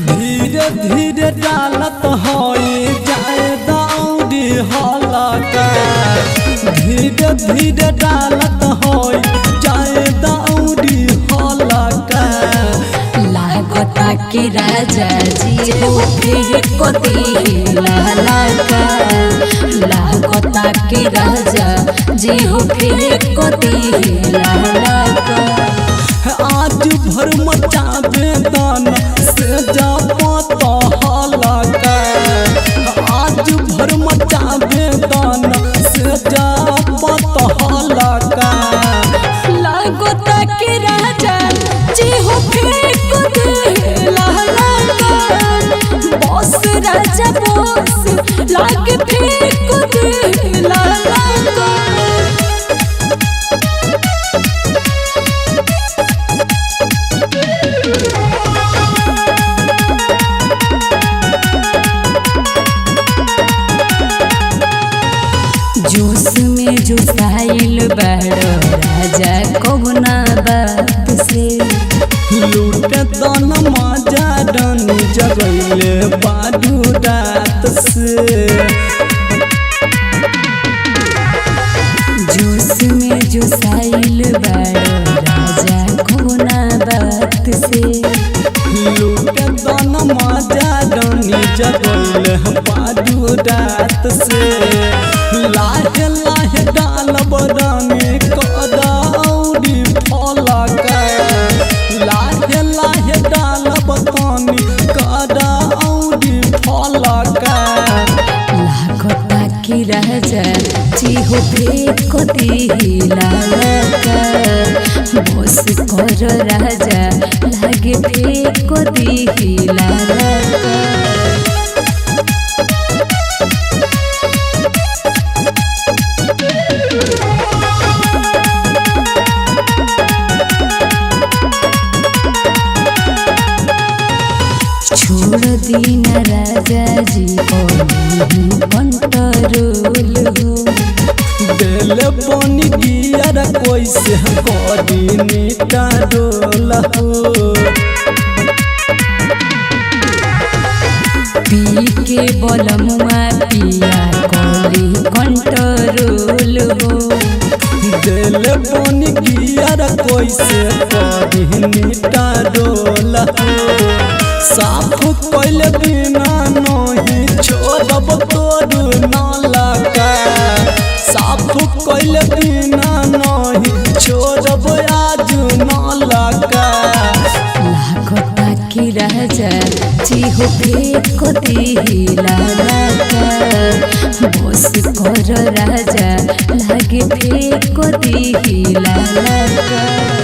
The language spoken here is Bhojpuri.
धीरे धीरे डालत होई जाए दौड़ी हलका, धीरे धीरे डालत होई जाए दौड़ी हलका। लागता के राजा जी हो फिर कोती लहलका, लागता के राजा जी हो फिर कोती लहलका। आज भर मचावे दान से जा पता हलका, आज भर मचावे दान से जा पता हलका। लागता के राजा जी हो फिर कोती लहलका, बॉस राजा बॉस लागे फिर कोती लहलका। जोश में जुसाइल बड़ो राजा कौना बात से, लूटे दान मजा रानी जगैले बाजू रात से। जोश में जुसाइल बड़ो राजा कौना बात से, लूटे दान मजा रानी जगैले बाजू रात से। लाहे लाहे डालब रानी कदौड़ी फलका, लाहे लाहे डालब तानी कदौड़ी फलका। लागता की राजा जी हो कोती लहलका, बस कर राजा लागे फेंक कोती लहलका। छोड़ दीना राजा जी को कंट्रोल हो, दिल बन गियर कैसे करी नीटा डोल हो। पी के बलमुआ पिया कोली कंट्रोल हो, दिल बन गियर कैसे करी नीटा डोल हो। साफ कैल बिना नहीं छोड़ब तोर नालका, साफ कैल बिना नहीं छोड़ब आज नालका। लागता की राजा जी हो कोती लहलका, बस कर राजा लागे फेंक कोती लहलका।